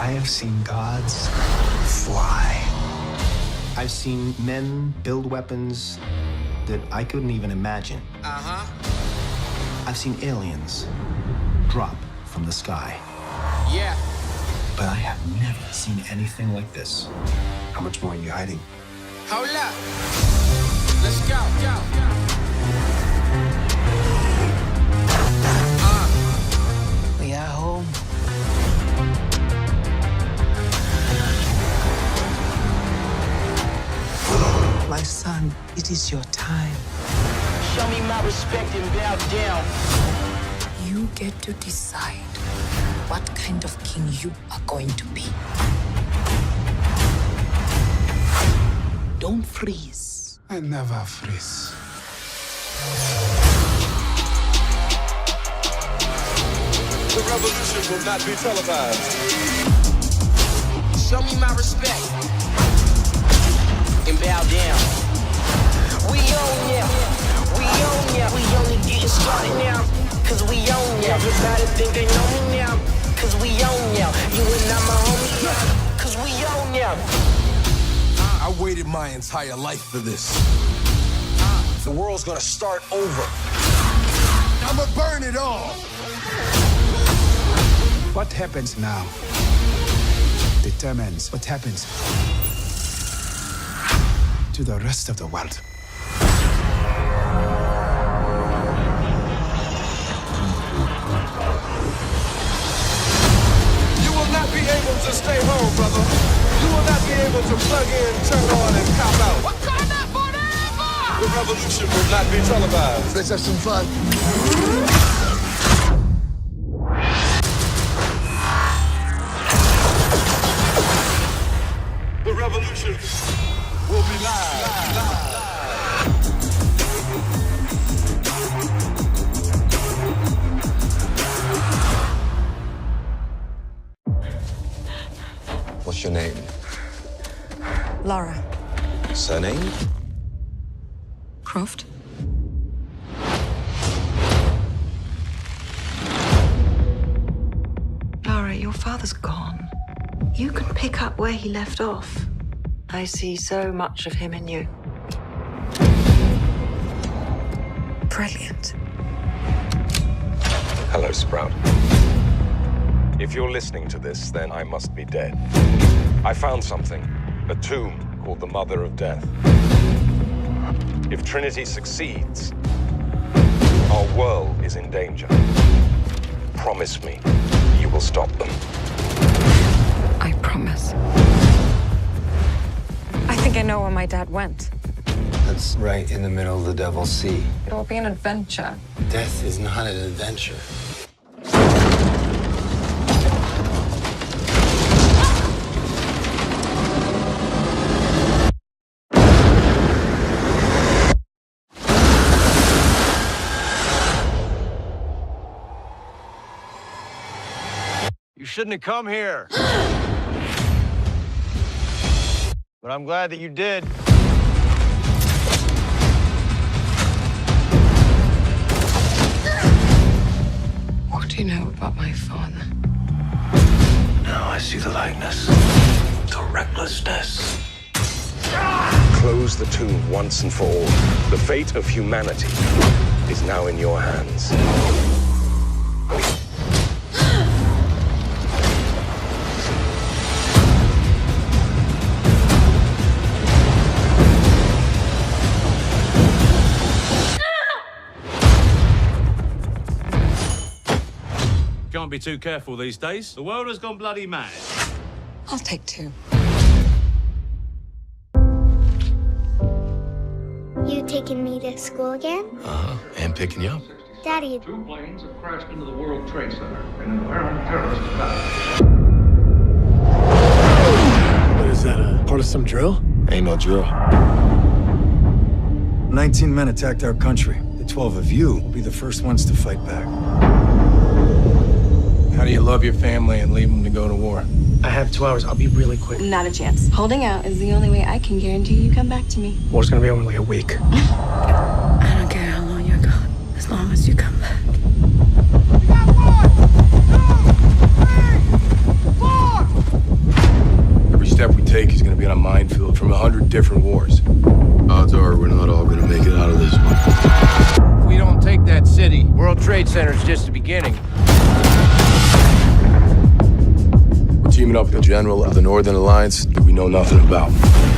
I have seen gods fly. I've seen men build weapons that I couldn't even imagine. I've seen aliens drop from the sky. Yeah. But I have never seen anything like this. How much more are you hiding? Hold up. Let's go. We are home. My son, it is your time. Show me my respect and bow down. You get to decide what kind of king you are going to be. Don't freeze. I never freeze. The revolution will not be televised. Show me my respect and bow down. We own ya. We own ya. We only getting started now. Cause we own ya. Everybody think they know me now. Cause we own ya. You and I'm a homie, yeah. Cause we own ya. I waited my entire life for this. The world's gonna start over. I'ma burn it all. What happens now determines what happens to the rest of the world. You will not be able to stay home, brother. You will not be able to plug in, turn on, and cop out. Wakanda forever! The revolution will not be televised. Let's have some fun. The revolution will be live. What's your name? Laura Surname? Croft. Laura, your father's gone. You can pick up where he left off. I see so much of him in you. Brilliant. Hello, Sprout. If you're listening to this, then I must be dead. I found something, a tomb called the Mother of Death. If Trinity succeeds, our world is in danger. Promise me you will stop them. I promise. I think I know where my dad went. That's right in the middle of the Devil's Sea. It will be an adventure. Death is not an adventure. You shouldn't have come here. But I'm glad that you did. What do you know about my father? Now I see the likeness, the recklessness. Close the tomb once and for all. The fate of humanity is now in your hands. Can't be too careful these days. The world has gone bloody mad. I'll take two. You taking me to school again? And picking you up. Daddy, 2 planes have crashed into the World Trade Center in an apparent terrorist attack. What is that, a part of some drill? Ain't no drill. 19 men attacked our country. The 12 of you will be the first ones to fight back. How do you love your family and leave them to go to war? I have 2 hours. I'll be really quick. Not a chance. Holding out is the only way I can guarantee you come back to me. War's gonna be over in like a week. I don't care how long you're gone, as long as you come back. We got 1, 2, 3, 4. teaming up with the general of the Northern Alliance that we know nothing about.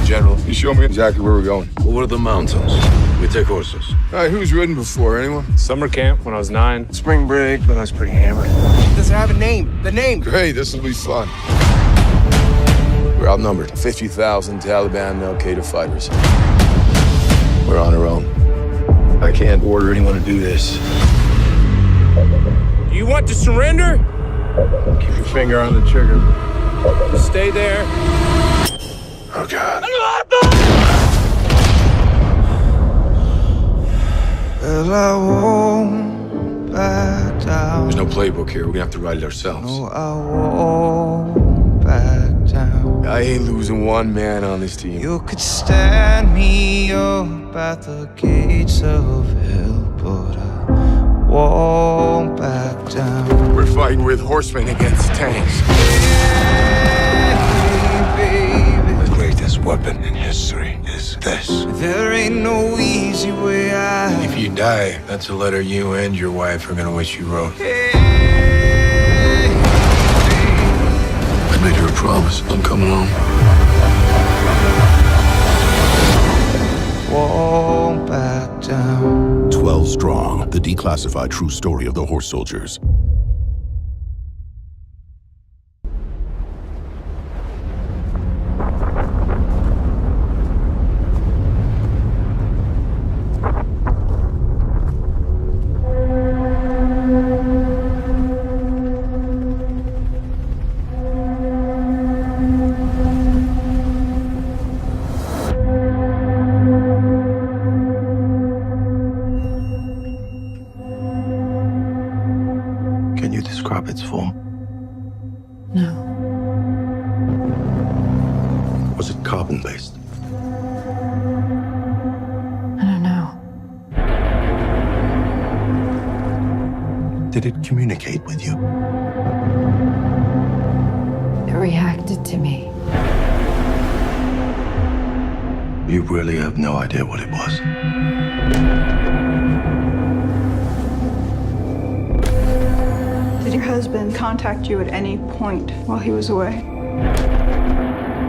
General, you show me exactly where we're going. Over the mountains. We take horses. All right, who's ridden before? Anyone? Summer camp when I was 9. Spring break, but I was pretty hammered. Does it have a name? The name. Great, this will be fun. We're outnumbered. 50,000 Taliban and Al-Qaeda fighters. We're on our own. I can't order anyone to do this. You want to surrender? Keep your finger on the trigger. Stay there. Oh, God. Well, I won't back down. There's no playbook here. We're gonna have to write it ourselves. No, I won't back down. I ain't losing one man on this team. You could stand me up at the gates of hell, but I won't back down. We're fighting with horsemen against tanks. The greatest weapon in history is this. There ain't no easy way out. If you die, that's a letter you and your wife are gonna wish you wrote. I made her a promise. I'm coming home. Won't back down. 12 Strong, the declassified true story of the horse soldiers. Can you describe its form? No. Was it carbon-based? I don't know. Did it communicate with you? It reacted to me. You really have no idea what it was. Did your husband contact you at any point while he was away?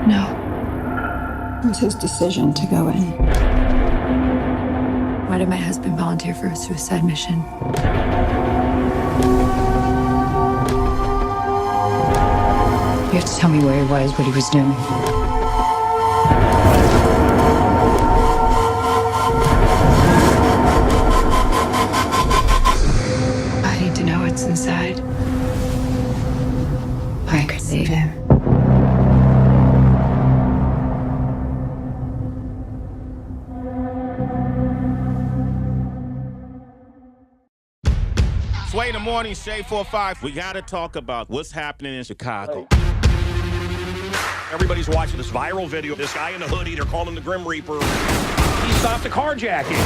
No. It was his decision to go in. Why did my husband volunteer for a suicide mission? You have to tell me where he was, what he was doing. I need to know what's inside. I could save him. Sway in the morning, Shade 4-5. We gotta talk about what's happening in Chicago. Everybody's watching this viral video. This guy in the hoodie, they're calling him the Grim Reaper. He stopped a carjacking.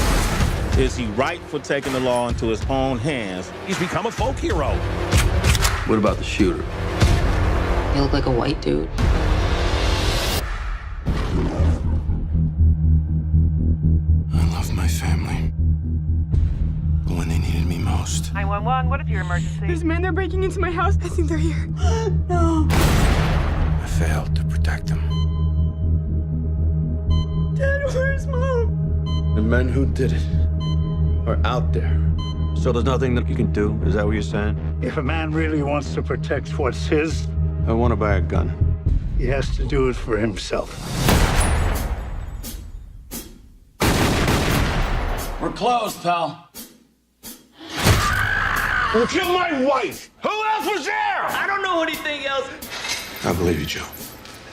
Is he right for taking the law into his own hands? He's become a folk hero. What about the shooter? You look like a white dude. I love my family. But when they needed me most... 911, what is your emergency? There's men, they're breaking into my house. I think they're here. No. I failed to protect them. Dad, where's Mom? The men who did it are out there. So there's nothing that you can do? Is that what you're saying? If a man really wants to protect what's his, I want to buy a gun. he has to do it for himself. We're closed, pal. You killed my wife. Who else was there? I don't know anything else. I believe you, Joe.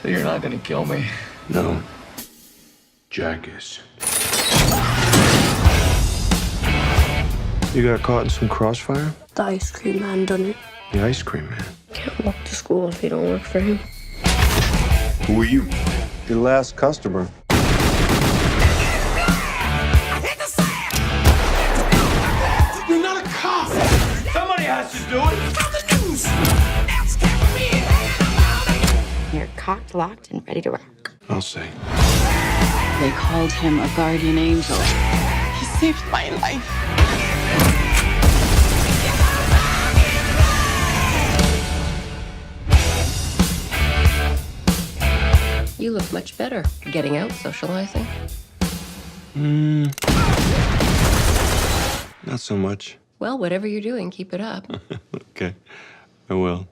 So you're not gonna kill me? No. Jack is. You got caught in some crossfire? The ice cream man done it. The ice cream man. Can't walk to school if you don't work for him. Who are you? Your last customer. You're not a cop. Somebody has to do it. You're cocked, locked, and ready to rock. I'll say. They called him a guardian angel. He saved my life. Much better. Getting out, socializing. Not so much. Well, whatever you're doing, keep it up. Okay, I will.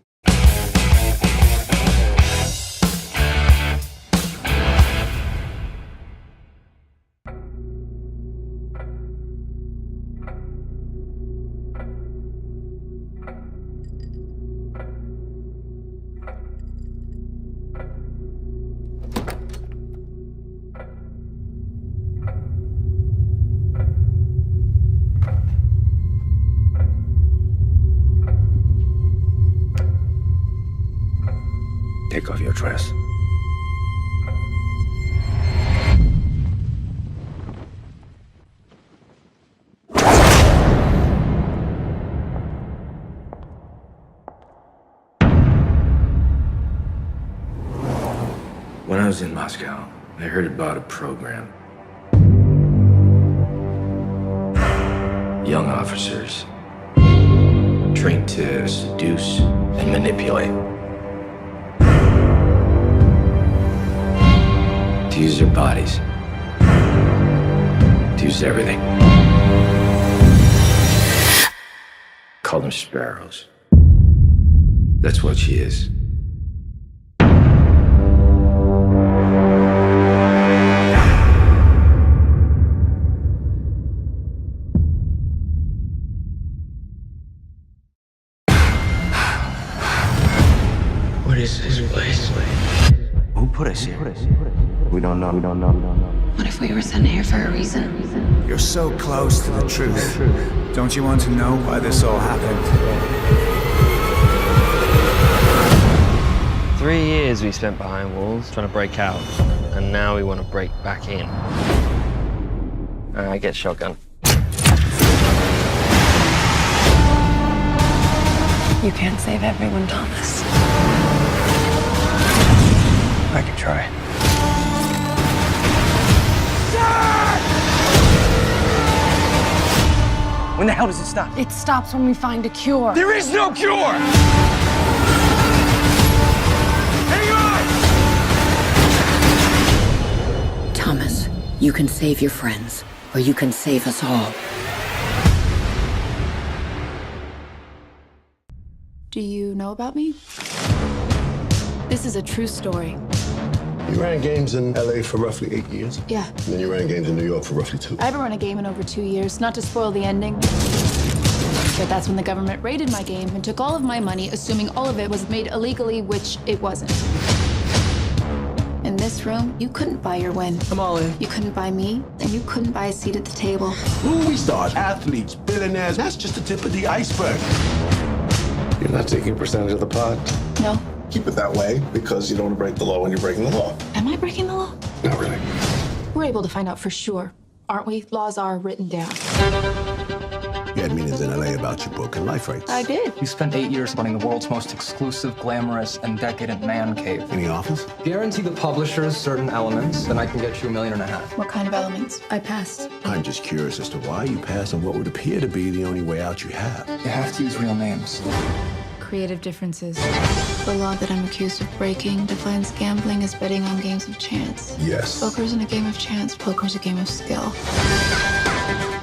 Take off your dress. When I was in Moscow, I heard about a program. Young officers trained to seduce and manipulate. To use their bodies. To use everything. Call them sparrows. That's what she is. What is this place? Who put us here? We don't know. What if we were sent here for a reason? You're so close to the truth. Don't you want to know why this all happened? 3 years we spent behind walls trying to break out, and now we want to break back in. I get shotgun. You can't save everyone, Thomas. I can try. When the hell does it stop? It stops when we find a cure. There is no cure! Hang on! Thomas, you can save your friends, or you can save us all. Do you know about me? This is a true story. You ran games in LA for roughly 8 years. Yeah. And then you ran games in New York for roughly 2. I haven't run a game in over 2 years, not to spoil the ending. But that's when the government raided my game and took all of my money, assuming all of it was made illegally, which it wasn't. In this room, you couldn't buy your win. I'm all in. You couldn't buy me, and you couldn't buy a seat at the table. Movie stars, athletes, billionaires, that's just the tip of the iceberg. You're not taking a percentage of the pot? No. Keep it that way because you don't want to break the law when you're breaking the law. Am I breaking the law? Not really. We're able to find out for sure, aren't we? Laws are written down. You had meetings in LA about your book and life rights. I did. You spent 8 years running the world's most exclusive, glamorous, and decadent man cave. Any offers? Guarantee the publishers certain elements, then I can get you $1.5 million. What kind of elements? I passed. I'm just curious as to why you passed on what would appear to be the only way out you have. You have to use real names. Creative differences. The law that I'm accused of breaking defines gambling as betting on games of chance. Yes. Poker isn't a game of chance. Poker is a game of skill.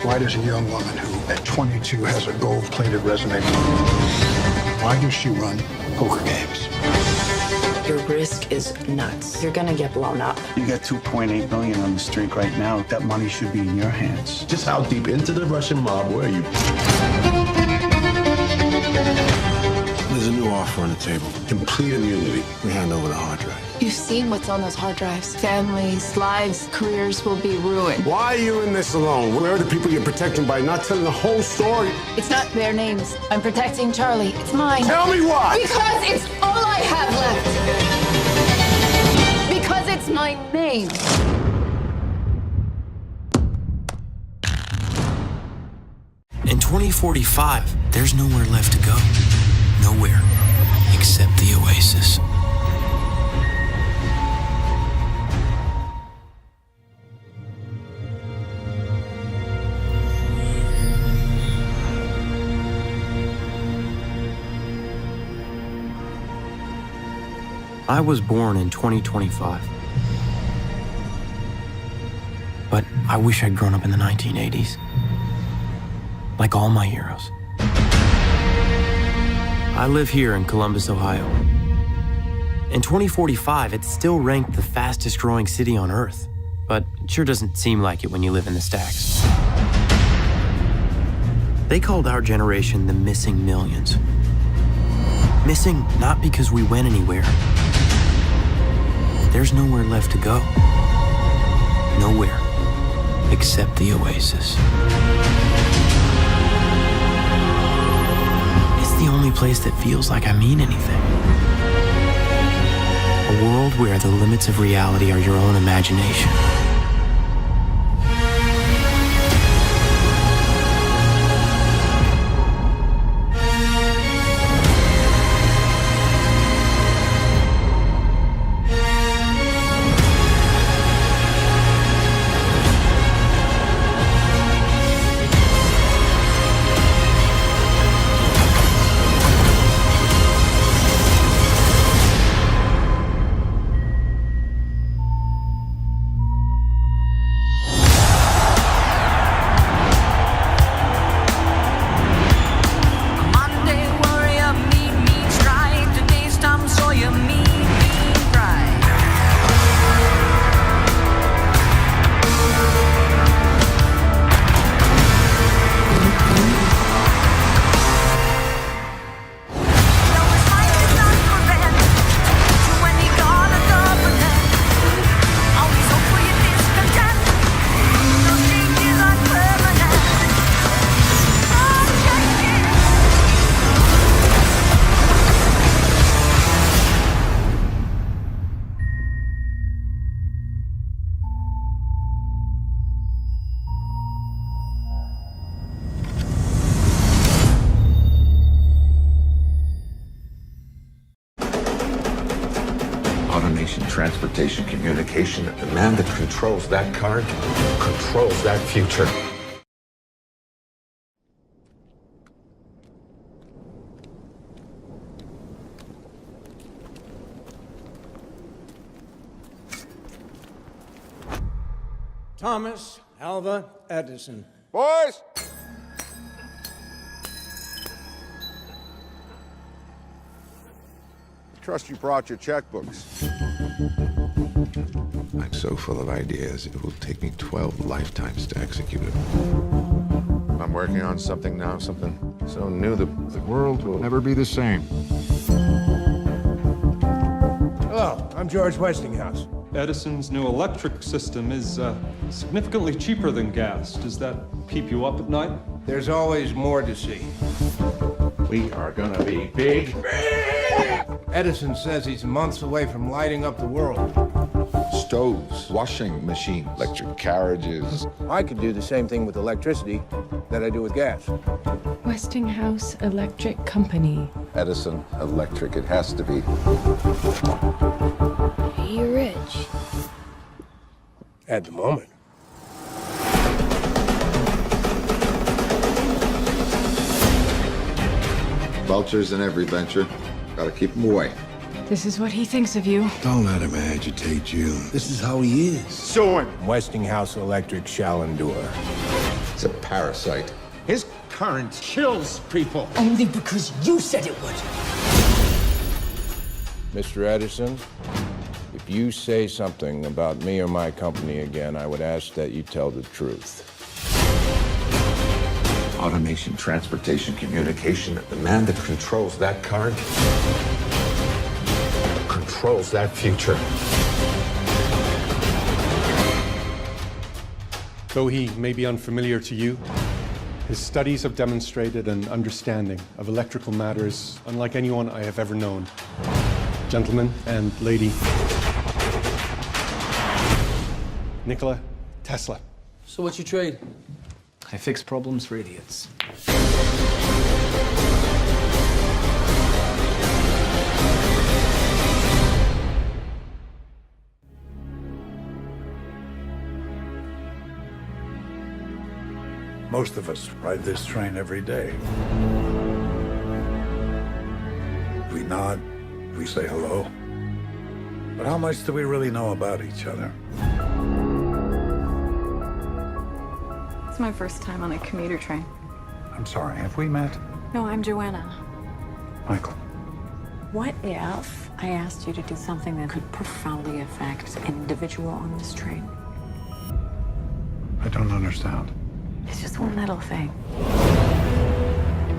Why does a young woman who, at 22, has a gold-plated resume, why does she run poker games? Your risk is nuts. You're gonna get blown up. You got $2.8 million on the streak right now. That money should be in your hands. Just how deep into the Russian mob were you? There's a new offer on the table. Complete immunity. We hand over the hard drive. You've seen what's on those hard drives. Families, lives, careers will be ruined. Why are you in this alone? Where are the people you're protecting by not telling the whole story? It's not their names. I'm protecting Charlie. It's mine. Tell me why! Because it's all I have left. Because it's my name. In 2045, there's nowhere left to go. Nowhere except the Oasis. I was born in 2025. but I wish I'd grown up in the 1980s. Like all my heroes. I live here in Columbus, Ohio. In 2045, it's still ranked the fastest growing city on Earth, but it sure doesn't seem like it when you live in the stacks. They called our generation the missing millions. Missing not because we went anywhere. There's nowhere left to go. Nowhere except the oasis. It's the only place that feels like I mean anything. A world where the limits of reality are your own imagination. Automation, transportation, communication. The man that controls that car controls that future. Thomas Alva Edison. Boys! Trust you brought your checkbooks. I'm so full of ideas, it will take me 12 lifetimes to execute it. I'm working on something now, something so new that the world will never be the same. Hello, I'm George Westinghouse. Edison's new electric system is significantly cheaper than gas. Does that keep you up at night? There's always more to see. We are gonna be big. Edison says he's months away from lighting up the world. Stoves, washing machines, electric carriages. I could do the same thing with electricity that I do with gas. Westinghouse Electric Company. Edison Electric, it has to be. Are you rich? At the moment. Vultures in every venture. Gotta keep them away. This is what he thinks of you. Don't let him agitate you. This is how he is. Sue him! Westinghouse Electric shall endure. It's a parasite. His current kills people. Only because you said it would. Mr. Edison, if you say something about me or my company again, I would ask that you tell the truth. Automation, transportation, communication. The man that controls that car controls that future. Though he may be unfamiliar to you, his studies have demonstrated an understanding of electrical matters unlike anyone I have ever known. Gentlemen and lady, Nikola Tesla. So what's your trade? I fix problems for idiots. Most of us ride this train every day. We nod, we say hello. But how much do we really know about each other? It's my first time on a commuter train. I'm sorry, have we met? No, I'm Joanna. Michael. What if I asked you to do something that could profoundly affect an individual on this train? I don't understand. It's just one little thing.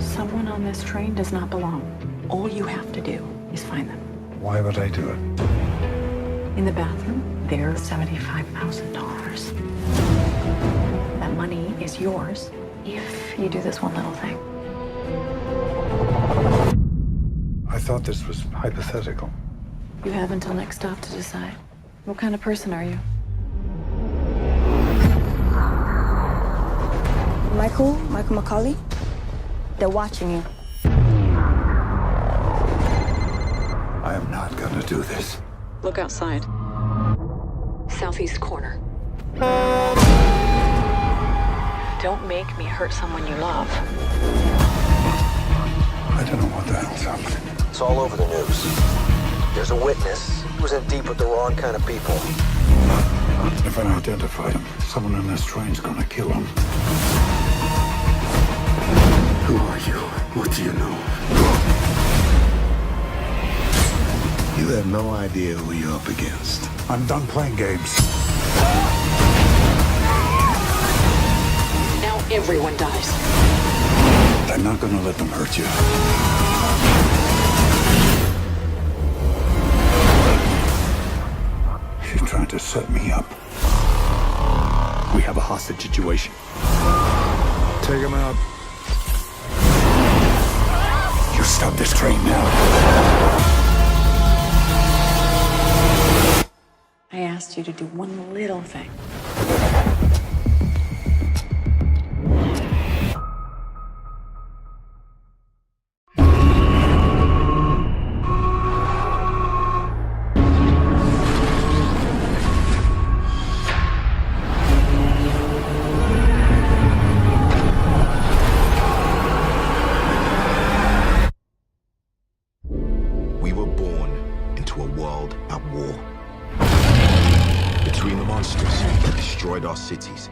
Someone on this train does not belong. All you have to do is find them. Why would I do it? In the bathroom, there's $75,000. That money is yours if you do this one little thing. I thought this was hypothetical. You have until next stop to decide. What kind of person are you? Michael McCauley, they're watching you. I am not gonna do this. Look outside. Southeast corner. Don't make me hurt someone you love. I don't know what the hell's happening. It's all over the news. There's a witness who was in deep with the wrong kind of people. If I identify him, someone on this train's gonna kill him. Who are you? What do you know? You have no idea who you're up against. I'm done playing games. Now everyone dies. I'm not gonna let them hurt you. She's trying to set me up. We have a hostage situation. Take him out. You stop this train now. I asked you to do one little thing. We were born into a world at war. Between the monsters that destroyed our cities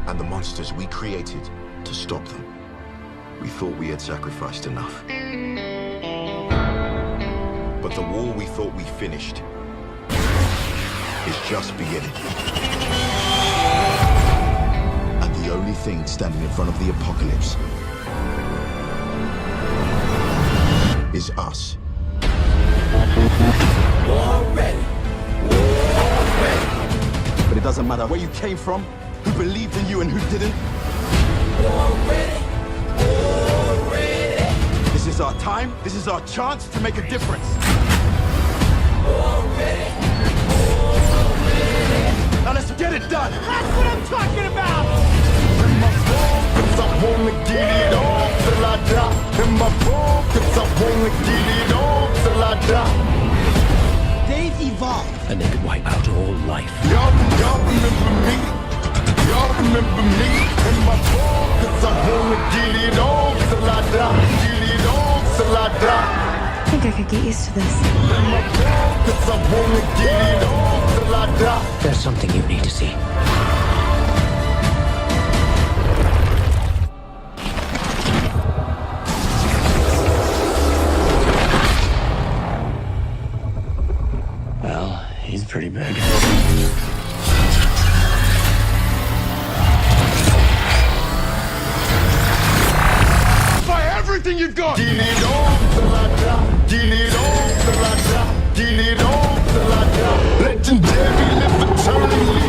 and the monsters we created to stop them, we thought we had sacrificed enough. But the war we thought we finished is just beginning. And the only thing standing in front of the apocalypse is us. But it doesn't matter where you came from, who believed in you and who didn't. This is our time, this is our chance to make a difference. Now let's get it done. That's what I'm talking about. In my focus, I wanna get it on till I die. In my focus, I wanna get it on till I die. They've evolved, and they could wipe out all life. Y'all remember me. Y'all remember me. In my focus, I wanna get it on till I die. Get it on till I die. I think I could get used to this. In my focus, I wanna get it on till I die. There's something you need to see. Well, he's pretty big. Fire everything you've got! Get it on till I die. Get it on till I die. Get it on till I die. Legendary, live eternally.